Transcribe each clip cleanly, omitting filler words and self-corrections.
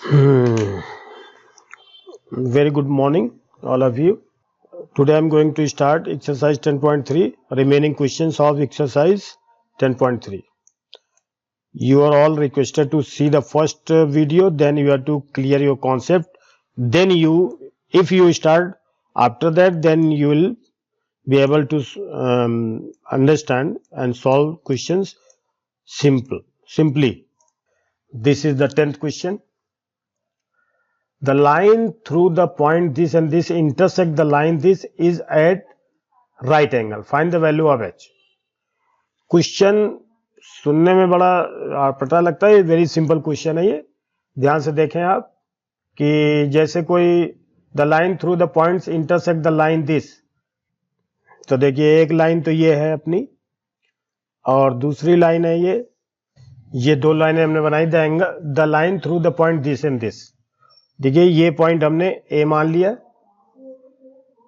Very good morning, all of you. Today I am going to start exercise 10.3, remaining questions of exercise 10.3. You are all requested to see the first video, then you have to clear your concept. Then if you start after that, then you will be able to understand and solve questions simply. This is the 10th question. The line through the point this and this intersect the line this is at right angle. Find the value of h. Question सुनने में बड़ा पता लगता है, very simple question है ये. ध्यान से देखें आप कि जैसे कोई the line through the points intersect the line this, तो देखिए एक लाइन तो ये है अपनी और दूसरी लाइन है ये दो लाइनें हमने बनाई. The line through the point this and this. देखिए ये पॉइंट हमने ए मान लिया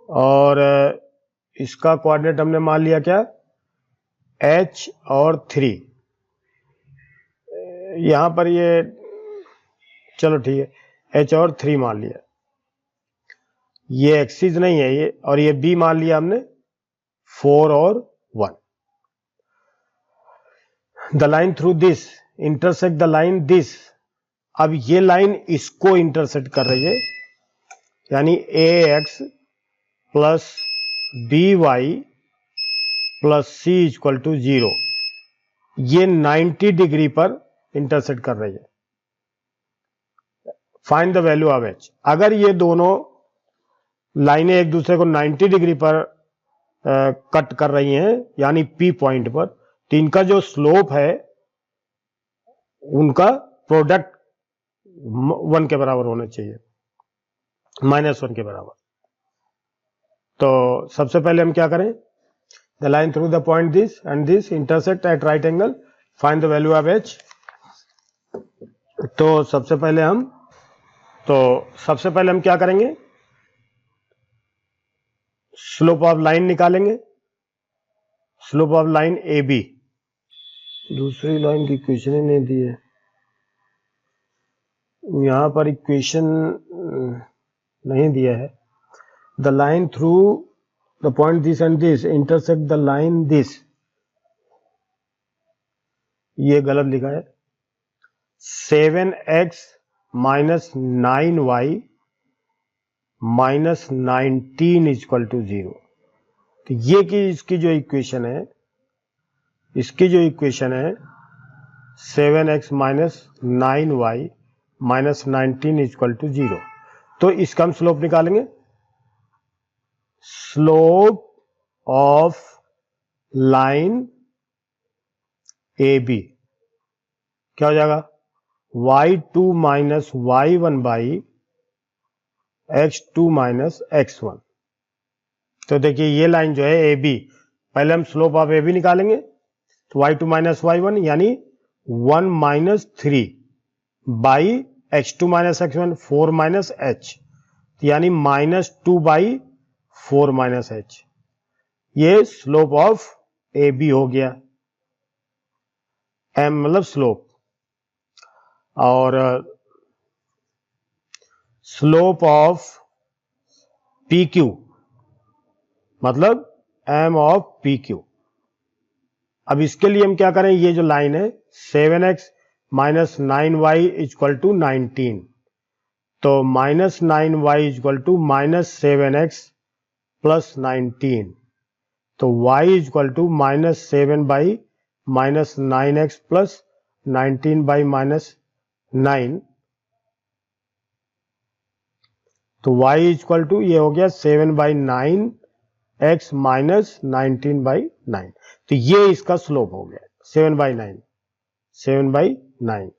और इसका कोऑर्डिनेट हमने मान लिया क्या, h और 3. यहां पर ये चलो ठीक है, h और 3 मान लिया. ये एक्सिस नहीं है ये, और ये b मान लिया हमने 4 और 1. The line through this intersect the line this. अब ये लाइन इसको इंटरसेक्ट कर रही है, यानी ax plus by plus c equal to 0. ये 90 डिग्री पर इंटरसेक्ट कर रही है. Find the value of h. अगर ये दोनों लाइनें एक दूसरे को 90 डिग्री पर कट कर रही हैं, यानी p पॉइंट पर, तो इनका जो स्लोप है उनका प्रोडक्ट 1 के बराबर होना चाहिए, -1 के बराबर. तो सबसे पहले हम क्या करें, the line through the point this and this intersect at right angle. Find the value of h. तो सबसे पहले हम क्या करेंगे, स्लोप ऑफ लाइन निकालेंगे. Slope of line A B. दूसरी लाइन की इक्वेशन ही नहीं दी है यहां पर, इक्वेशन नहीं दिया है. The line through the point this and this intersect the line this, ये गलत लिखा है. 7x minus 9y minus 19 equal to 0. तो ये की इसकी जो इक्वेशन है 7x minus 9y minus 19 equal to 0. तो इसका हम स्लोप निकालेंगे. Slope of line A B क्या हो जाएगा, y2 minus y1 by x2 minus x1. तो देखिए ये लाइन जो है ए बी, पहले हम स्लोप ऑफ ए बी निकालेंगे. तो y2 माइनस y1 यानी 1 minus 3 by x2 minus x1 4 minus h, यानी -2 बाई 4 माइनस h. ये स्लोप ऑफ ए बी हो गया. m मतलब स्लोप, और स्लोप ऑफ पी क्यू मतलब m ऑफ पी क्यू. अब इसके लिए हम क्या करें, ये जो लाइन है 7x minus 9y equal to 19, तो minus 9y equal to minus 7x plus 19, तो y equal to minus 7 by minus 9x plus 19 by minus 9, तो y इक्वल टू ये हो गया 7 बाई 9x माइनस 19 बाई 9. तो ये इसका स्लोप हो गया 7 बाई 9.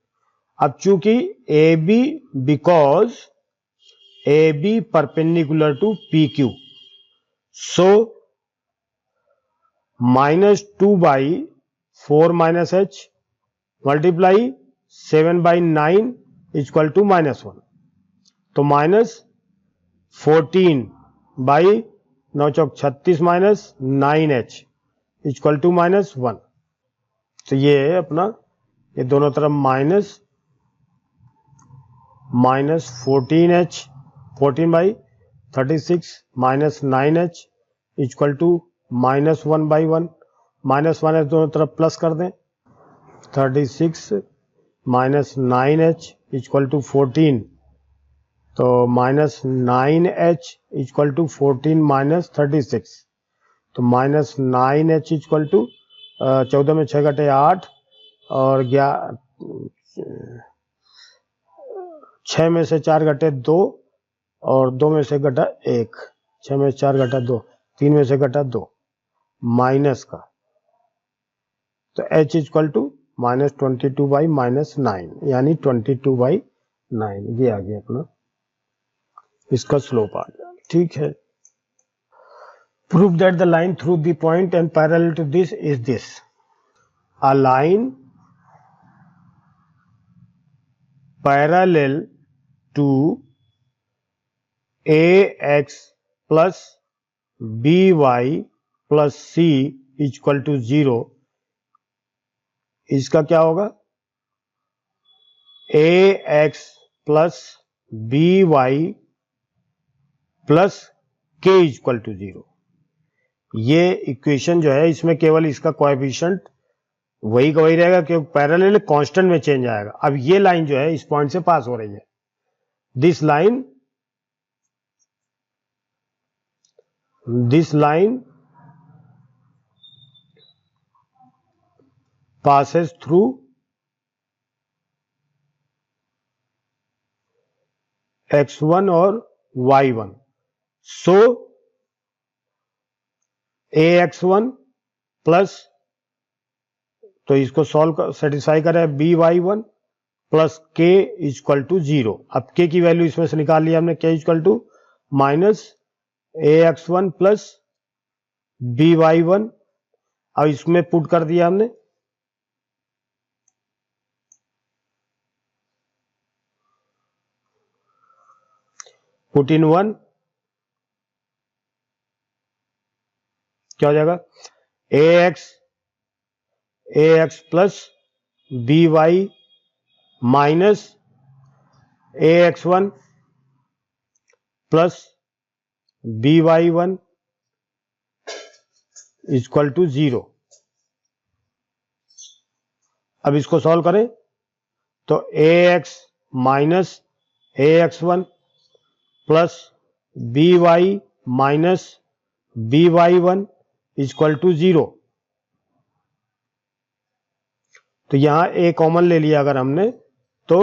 अब चूंकि A B, because A B perpendicular to P Q, so -2 by 4 minus h multiply 7 by 9 equal to -1, तो -14 बाई 9 चौक 36 माइनस 9h इक्वल टू -1. तो ये है अपना, ये दोनों तरफ minus 14h 14/36 minus 9h equal to -1/1 -1h दोनों तरफ प्लस कर दें 36 माइनस 9h इक्वल टू 14 तो -9h इक्वल टू 14 माइनस 36 तो -9h इक्वल टू 14 में 6 घटे 8 और 6 में से 4 घटे 2 और 2 में से घटा 1 6 में से 4 घटा 2 3 में से घटा 2 माइनस का तो h इक्वल टू -22/-9 यानी 22/9 ये आ गया अपना इसका स्लोप आ गया। ठीक है। Prove that the line through the point and parallel to this is this. A line parallel to ax plus by plus c equal to 0 इसका क्या होगा ax plus by plus k equal to 0। ये equation जो है इसमें केवल इसका coefficient वही का वही रहेगा क्योंकि पैरेलल कांस्टेंट में चेंज आएगा। अब ये लाइन जो है इस पॉइंट से पास हो रही है। This line passes through x1 और y1 so ax1 प्लस तो इसको सॉल्व सेटिस्फाई करें by1 plus k equal to 0। अब k की वैल्यू इसमें से निकाल लिया हमने k equal to minus ax1 plus by1 अब इसमें पुट कर दिया हमने पुट इन 1 क्या हो जाएगा ax plus by minus ax1 plus by1 equal to 0। अब इसको सॉल्व करें तो ax minus ax1 plus by minus by1 equal to 0। तो यहां a कॉमन ले लिया अगर हमने तो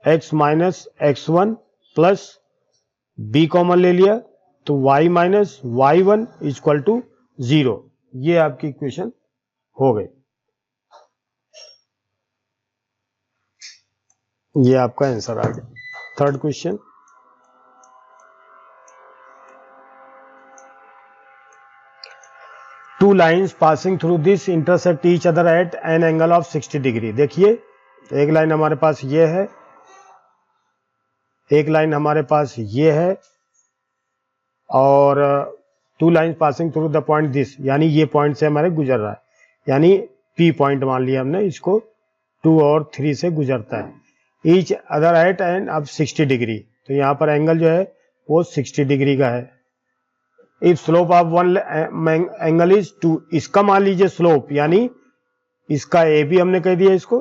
x minus x1 plus b common ले लिया तो y minus y1 equal to 0। ये आपकी इक्वेशन हो गई। ये आपका आंसर आ गया। Third question two lines passing through this intersect each other at an angle of 60 degree. देखिए एक लाइन हमारे पास ये है एक लाइन हमारे पास ये है और two lines passing through the point this यानी ये पॉइंट से हमारे गुजर रहा है यानी P पॉइंट मान लिया हमने इसको 2 और 3 से गुजरता है ईच अदर एट एंड अब 60 डिग्री तो यहाँ पर एंगल जो है वो 60 डिग्री का है। If slope of one angle is 2 इसका मान लीजिए स्लोप यानी इसका ए बी हमने कह दिया इसको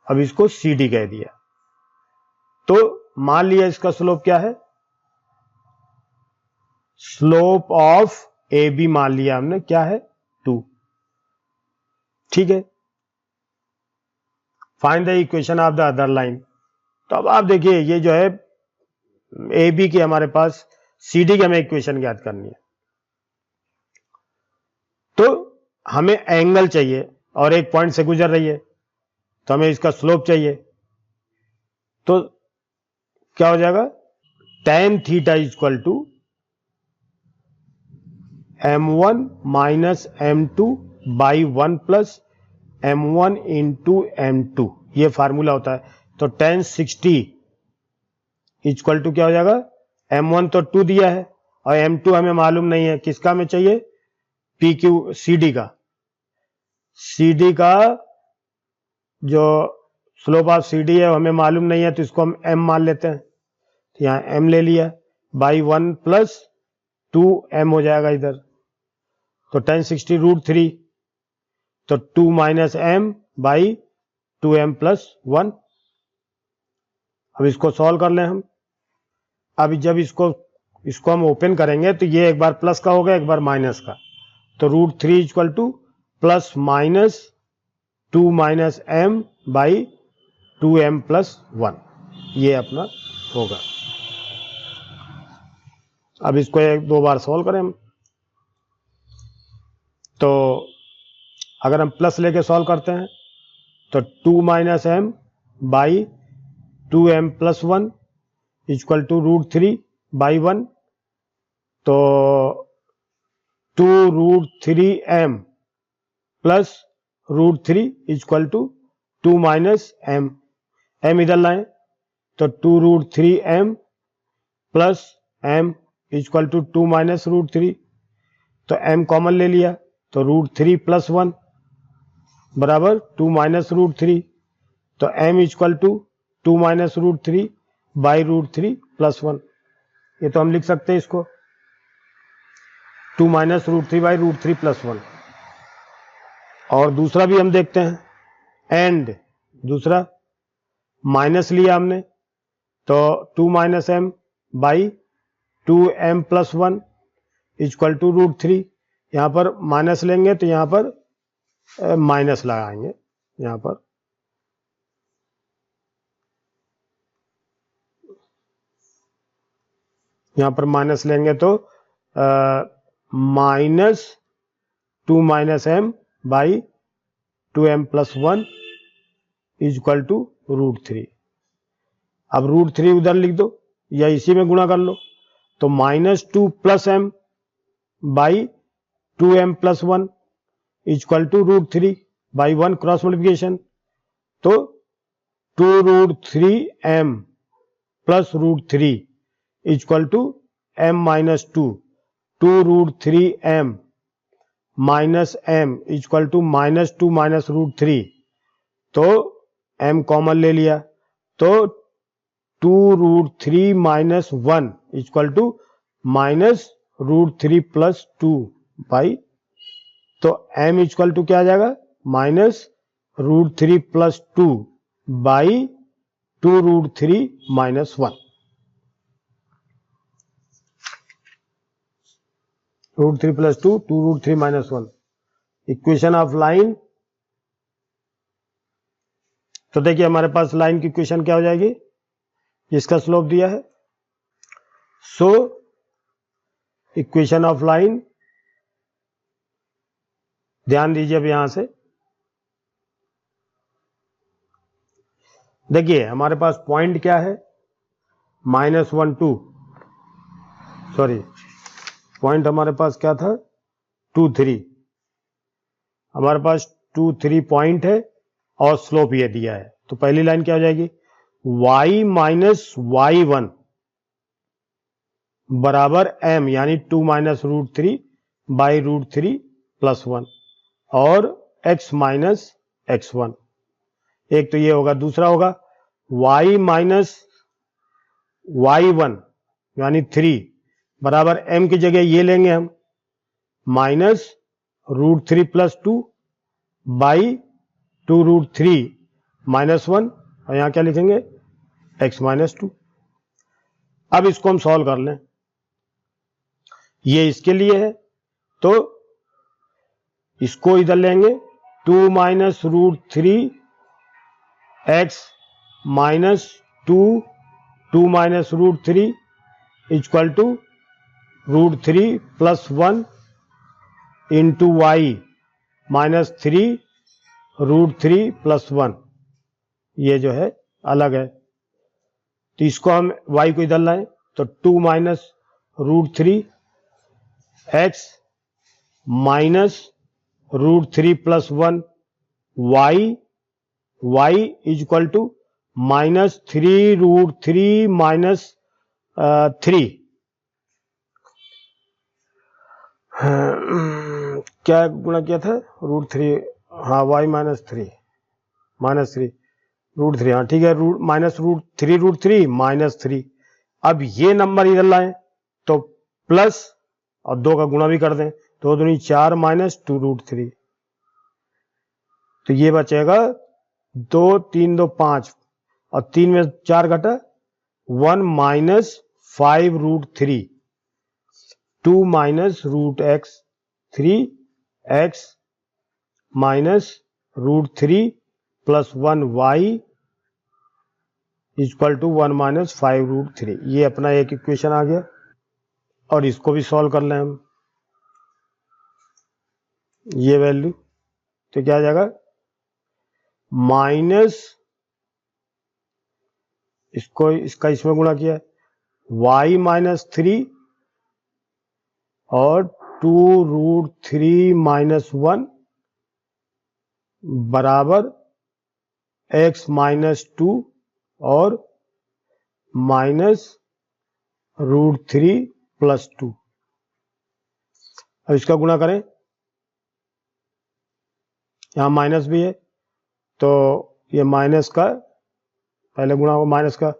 अब इसको सी डी कह दिया तो मान लिया इसका स्लोप क्या है स्लोप ऑफ ए बी मान लिया हमने क्या है 2। ठीक है। Find the equation of the other line. तो अब आप देखिए ये जो है ए बी की हमारे पास सी डी की हमें इक्वेशन ज्ञात करनी है तो हमें एंगल चाहिए और एक पॉइंट से गुजर रही है तो हमें इसका स्लोप चाहिए तो क्या हो जाएगा tan theta equal to m1 minus m2 by 1 plus m1 into m2 ये फार्मूला होता है तो tan 60 इक्वल टू क्या हो जाएगा m1 तो 2 दिया है और m2 हमें मालूम नहीं है किसका हमें चाहिए सी डी का जो स्लोप ऑफ सी डी है, हमें मालूम नहीं है तो इसको हम m मान लेते हैं। तो यहाँ m ले लिया, बाई 1 प्लस 2m हो जाएगा इधर, तो 1060√3, तो 2 minus m by 2m plus 1। अब इसको सॉल्व कर लें हम। अब जब इसको हम ओपन करेंगे तो ये एक बार प्लस का होगा, एक बार माइनस का, तो √3 equal two plus minus 2 minus m by 2m plus 1, ये अपना होगा। अब इसको एक दो बार सॉल्व करें हम, तो अगर हम प्लस लेके सॉल्व करते हैं तो 2 minus m by 2m plus 1 equal to √3 by 1, तो 2√3m plus √3 equal to 2 minus m, m इधर लाएं तो 2√3m plus m equal to 2 minus √3, तो m कॉमन ले लिया तो √3 प्लस 1 बराबर 2 माइनस √3, तो m equal to 2 minus √3 by √3 plus 1। ये तो हम लिख सकते हैं इसको 2 माइनस √3 बाई √3 प्लस 1। और दूसरा भी हम देखते हैं, एंड दूसरा माइनस लिया हमने तो 2 minus m by 2m plus 1 equal to √3। यहाँ पर माइनस लेंगे तो यहाँ पर माइनस लगाएंगे, यहाँ पर माइनस लेंगे तो minus 2 minus m by 2m plus 1 equal to √3। अब √3 उधर लिख दो या इसी में गुणा कर लो, तो minus 2 plus m by 2m plus 1 equal to √3 by 1 cross multiplication, तो 2√3m plus √3 equal to m minus 2, 2√3m minus m equal to minus 2 minus √3, तो m कॉमन ले लिया तो 2√3 minus 1 equal to minus √3 plus 2 by, तो m equal to क्या आ जाएगा minus √3 plus 2 by 2√3 minus 1। √3 plus 2, 2√3 minus 1, equation of line. तो देखिए हमारे पास लाइन की इक्वेशन क्या हो जाएगी, इसका स्लोप दिया है, सो इक्वेशन ऑफ लाइन, ध्यान दीजिए अब यहां से देखिए हमारे पास पॉइंट क्या है, -1 2, सॉरी पॉइंट हमारे पास क्या था 2 3, हमारे पास 2 3 पॉइंट है और स्लोप ये दिया है, तो पहली लाइन क्या हो जाएगी y माइनस y1 बराबर m, यानी 2 माइनस √3 बाई √3 प्लस 1 और x माइनस x1, एक तो ये होगा, दूसरा होगा y माइनस y1 यानी 3 बराबर m की जगह ये लेंगे हम माइनस √3 प्लस 2 बाई 2√3 माइनस 1, और यहां क्या लिखेंगे x माइनस 2। अब इसको हम सॉल्व कर लें, ये इसके लिए है तो इसको इधर लेंगे 2 minus √3 x minus 2 minus √3 equal to √3 plus 1 into y minus 3 √3 plus 1, ये जो है अलग है, तो इसको हम y को इधर लाएं तो 2 minus √3 x minus √3 plus 1 y equal to minus 3 √3 minus 3, क्या गुणा किया था √3, हाँ y माइनस 3 √3, हाँ ठीक है, -√3 -3। अब ये नंबर इधर लाएं तो प्लस और 2 का गुणा भी कर दें, 2 दूनी 4 -2√3, तो ये बचेगा 2 3 2 5 और 3 में 4 घटा 1 -5√3, 2 -√x, 3x -√3 plus 1y equal to 1 -5√3। ये अपना एक इक्वेशन आ गया और इसको भी सॉल्व कर लें हम, ये वैल्यू तो क्या आ जाएगा, माइनस इसका इसमें गुणा किया y -3 और 2√3 -1 बराबर x -2 और -√3 प्लस 2। अब इसका गुणा करें, यहां माइनस भी है तो ये माइनस का पहले गुणा हो, माइनस का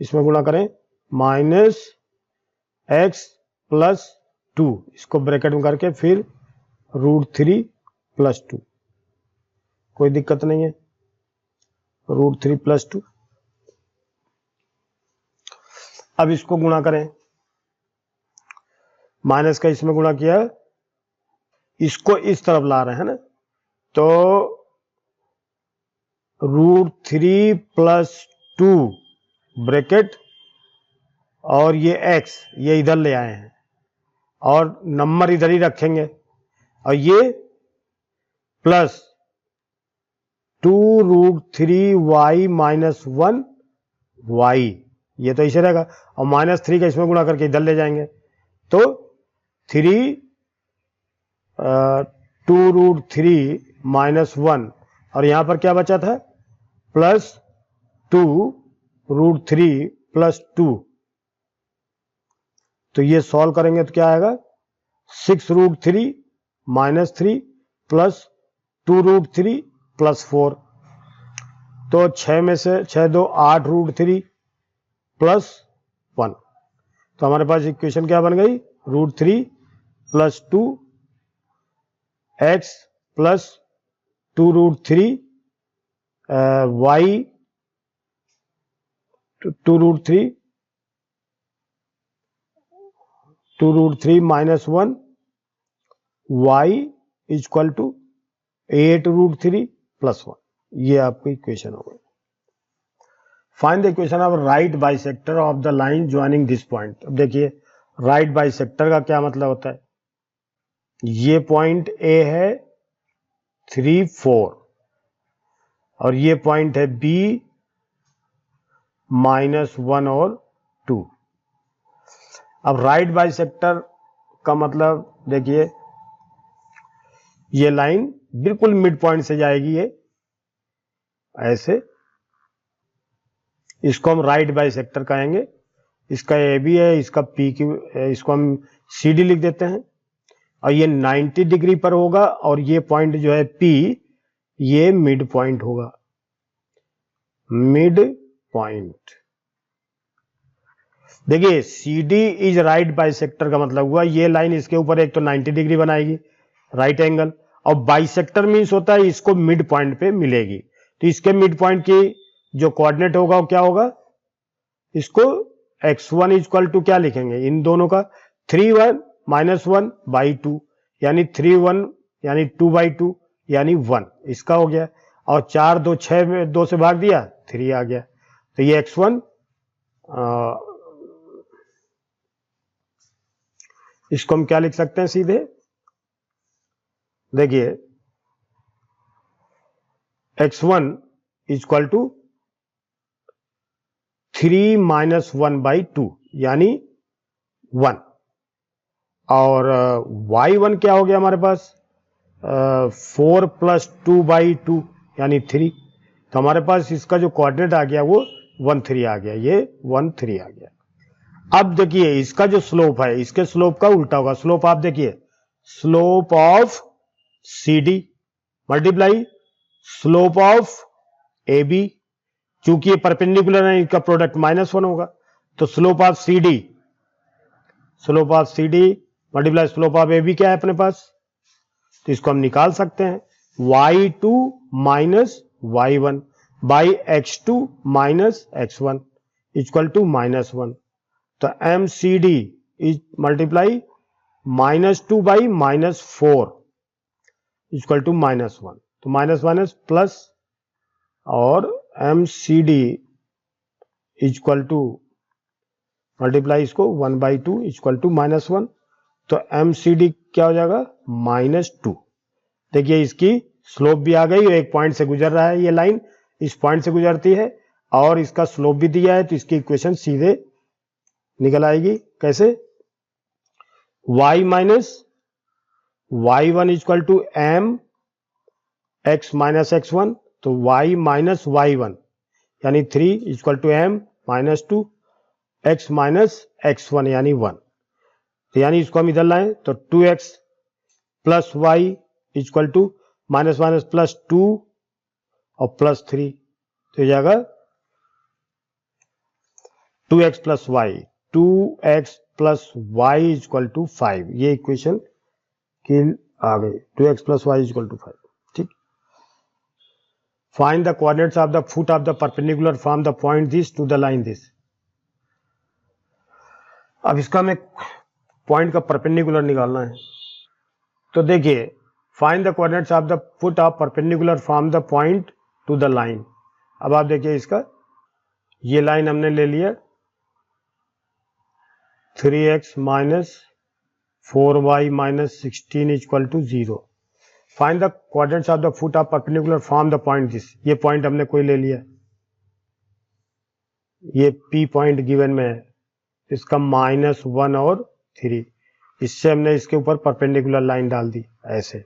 इसमें गुणा करें, -x प्लस 2, इसको ब्रैकेट में करके फिर √3 प्लस 2, कोई दिक्कत नहीं है, √3 प्लस 2। अब इसको गुणा करें, माइनस का इसमें गुणा किया, इसको इस तरफ ला रहे हैं ना, तो √3 प्लस 2 ब्रैकेट और ये x ये इधर ले आए हैं और नंबर इधर ही रखेंगे और ये प्लस 2√3y -1 y, ये तो इसे रहेगा और -3 का इसमें गुणा करके इधर ले जाएंगे तो 2√3 -1 और यहां पर क्या बचा था, प्लस 2√3 प्लस 2, तो ये सॉल्व करेंगे तो क्या आएगा, 6√3 -3 प्लस 2√3 प्लस 4, तो 6 में से 6 2 8√3 प्लस 1, तो हमारे पास इक्वेशन क्या बन गई, √3 plus 2 x plus 2√3 y 2√3 -1 y equal to 8√3 plus 1, ये आपकी इक्वेशन हो गई। Find the equation of right bisector of the line joining this point. अब देखिए राइट बाइसेक्टर का क्या मतलब होता है, ये पॉइंट A है 3 4 और ये पॉइंट है B -1 और 2। अब राइट बाइसेक्टर का मतलब देखिए ये लाइन बिल्कुल मिड पॉइंट से जाएगी, ये ऐसे, इसको हम राइट बाइसेक्टर कहेंगे। इसका AB है, इसका PQ, इसको हम CD लिख देते हैं और ये 90 डिग्री पर होगा और ये पॉइंट जो है P ये मिड पॉइंट होगा, मिड पॉइंट। देखिए CD इज राइट बाइसेक्टर का मतलब हुआ ये लाइन इसके ऊपर एक तो 90 डिग्री बनाएगी राइट एंगल, और बाइसेक्टर मीन्स होता है इसको मिड पॉइंट पे मिलेगी, तो इसके मिड पॉइंट की जो कोऑर्डिनेट होगा वो क्या होगा, इसको x1 इक्वल टू क्या लिखेंगे, इन दोनों का 3 1 -1/2 यानी 3 1 यानी 2/2 यानी 1, इसका हो गया, और 4 2 6 में 2 से भाग दिया 3 आ गया, तो ये x1 इसको हम क्या लिख सकते हैं सीधे, देखिए x1 इक्वल टू 3 -1/2 यानी 1, और y1 क्या हो गया हमारे पास 4 + 2/2 यानी 3, तो हमारे पास इसका जो कोऑर्डिनेट आ गया वो 1 3 आ गया, ये 1 3 आ गया। अब देखिए इसका जो स्लोप है इसके स्लोप का उल्टा होगा, स्लोप आप देखिए slope of CD multiply slope of AB चूंकि ये परपेंडिकुलर है, इनका प्रोडक्ट -1 होगा, तो slope of C D multiply slope of A B क्या है अपने पास, तो इसको हम निकाल सकते हैं y2 minus y1 by x2 minus x1 equal to -1। तो mcd is multiply -2 by -4 equal to -1। तो माइनस प्लस और mcd इक्वल टू मल्टीप्लाई इसको 1/2 इक्वल टू -1। तो mcd क्या हो जाएगा -2। देखिए इसकी स्लोप भी आ गई, एक पॉइंट से गुजर रहा है, ये लाइन इस पॉइंट से गुजरती है और इसका स्लोप भी दिया है, तो इसकी इक्वेशन सीधे निकल आएगी। कैसे, y minus y1 equal to m x minus x1, तो y माइनस y1 यानी 3 equal to m minus 2 x minus x1 यानी 1। तो यानी इसको हम इधर लाएं तो 2x plus y equal to minus plus 2 और प्लस 3, तो हो जाएगा 2x plus y equal to 5। ये इक्वेशन की आ गई, 2x plus y equal to 5। ठीक, find the coordinates of the foot of the perpendicular from the point this to the line this. अब इसका हमें पॉइंट का परपेंडिकुलर निकालना है, तो देखिए find the coordinates of the foot of perpendicular from the point two the line. अब आप देखिए इसका, ये लाइन हमने ले लिया 3x minus 4y minus 16 equal to 0। Find the coordinates of the foot of perpendicular from the point this. ये point हमने कोई ले लिया, ये P पॉइंट गिवन में है, इसका -1 और 3, इससे हमने इसके ऊपर परपेंडिकुलर लाइन डाल दी ऐसे,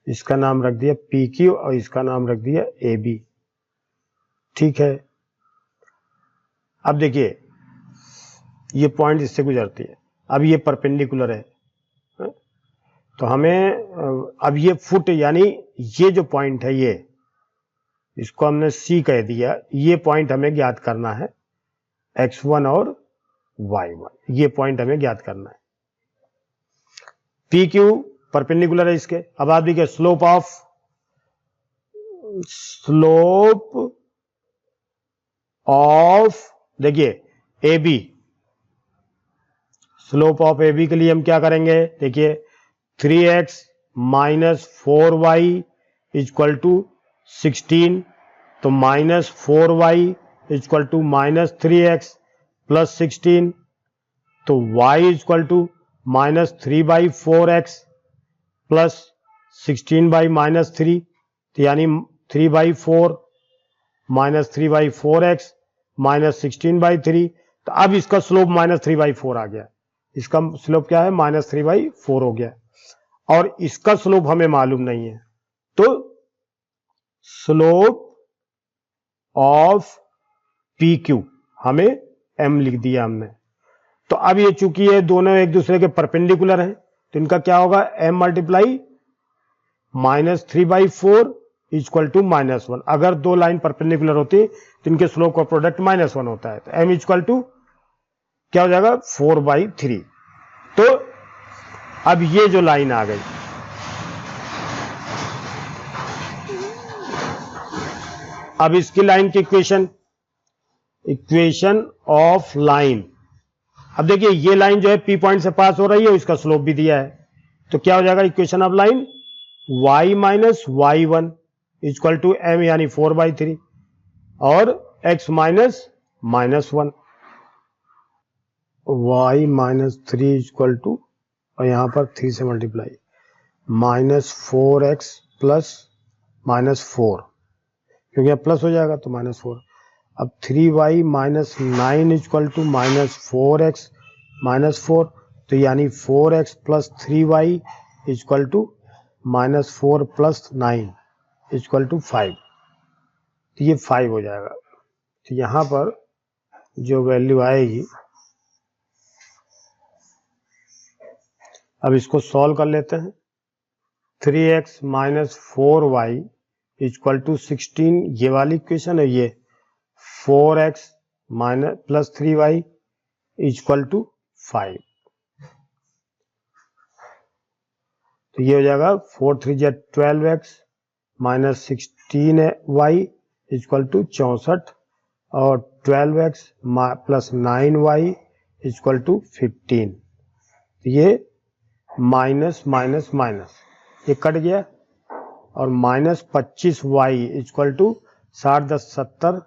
इसका नाम रख दिया PQ और इसका नाम रख दिया AB। ठीक है, अब देखिए ये पॉइंट इससे गुजरती है, अब ये परपेंडिकुलर है, तो हमें अब ये फुट यानी ये जो पॉइंट है, ये इसको हमने C कह दिया, ये पॉइंट हमें ज्ञात करना है x1 और y1, ये पॉइंट हमें ज्ञात करना है। PQ परपेंडिकुलर है इसके। अब आप देखिए स्लोप ऑफ देखिए AB, स्लोप ऑफ AB के लिए हम क्या करेंगे, देखिए 3x minus 4y equal to 16, तो -4y equal to -3x plus 16, तो y equal to -3/4x plus 16/-3, तो यानी 3/4 -3/4x माइनस 16/3। तो अब इसका स्लोप -3/4 आ गया, इसका स्लोप क्या है -3/4 हो गया, और इसका स्लोप हमें मालूम नहीं है, तो स्लोप ऑफ PQ हमें m लिख दिया हमने। तो अब ये चूंकि ये दोनों एक दूसरे के परपेंडिकुलर हैं, तो इनका क्या होगा m मल्टीप्लाई -3/4 इक्वल टू -1। अगर दो लाइन परपेंडिकुलर होती तो इनके स्लोप का प्रोडक्ट -1 होता है, तो m इक्वल टू क्या हो जाएगा 4/3। तो अब ये जो लाइन आ गई, अब इसकी लाइन की इक्वेशन ऑफ लाइन, अब देखिए ये लाइन जो है P पॉइंट से पास हो रही है, इसका स्लोप भी दिया है, तो क्या हो जाएगा equation of line y minus y1 equal to m यानी 4/3 और x minus -1, y minus 3 equal to, और यहां पर 3 से मल्टीप्लाई, -4x प्लस -4, क्योंकि अब प्लस हो जाएगा तो -4। अब 3y minus 9 equal to -4x -4, तो यानी 4x plus 3y equal to -4 plus 9 equal to 5, तो ये 5 हो जाएगा। तो यहां पर जो वैल्यू आएगी, अब इसको सॉल्व कर लेते हैं। 3x minus 4y equal to 16, ये वाली इक्वेशन है ये 4x minus plus 3y equal to 5। तो ये हो जाएगा 4 3 जा 12x minus 16y equal to 64 और 12x plus 9y equal to 15। ये माइनस माइनस माइनस ये कट गया और माइनस 25y इक्वल टू 60 10 70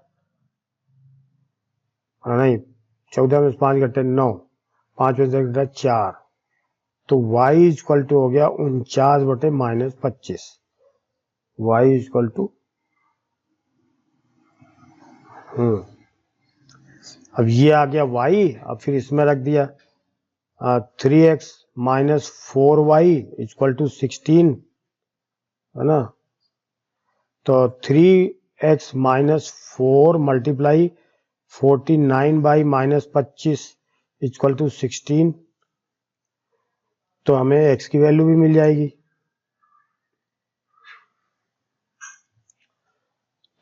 नहीं 14 में 5 घटे 9 5 में से घटा 4 तो y इक्वल टू हो गया 49 बटे माइनस 25। y इक्वल टू अब ये आ गया y, अब फिर इसमें रख दिया 3x minus 4y equal to 16 है ना। तो 3x minus 4 multiply 49 by minus 25 equal to 16। तो हमें x की वैल्यू भी मिल जाएगी।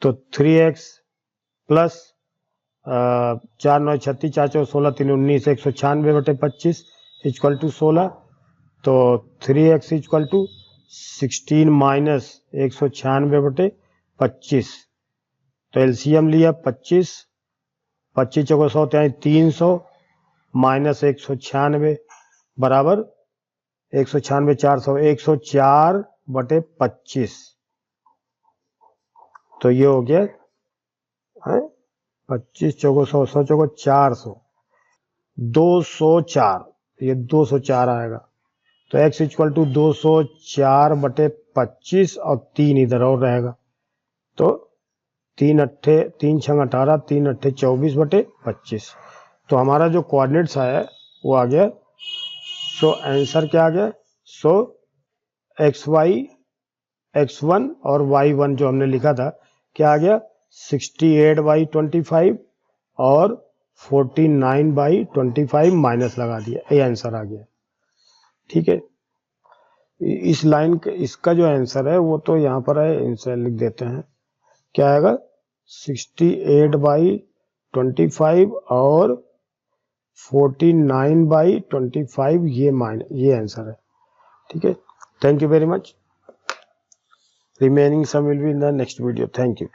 तो 3x प्लस 4 9 36 4 4 16 3 19 196 बटे 25 इक्वल टू 16। तो 3x इक्वल टू 16 माइनस 196 बटे 25। तो एलसीएम लिया 25 25 चौको 100 300 माइनस 196 बराबर 196 400 104 बटे 25। तो ये हो गया है 25 चौको 100 100 चौको 400 204। ये 204 आएगा। तो x इक्वल टू 204 बटे 25 और 3 इधर और रहेगा। तो 3 अट्ठे 3 छंग 18 3 अट्ठे 24 बटे 25। तो हमारा जो कोऑर्डिनेट्स आया वो आ गया। सो आंसर क्या आ गया? सो xy x1 और y1 जो हमने लिखा था क्या आ गया 68/25 और 49/25 माइनस लगा दिया, ये आंसर आ गया। ठीक है, इस लाइन का इसका जो आंसर है वो तो यहाँ पर है, आंसर लिख देते हैं। क्या आएगा 68/25 और 49/25 ये आंसर है। ठीक है, thank you very much. Remaining sum will be in the next video. Thank you.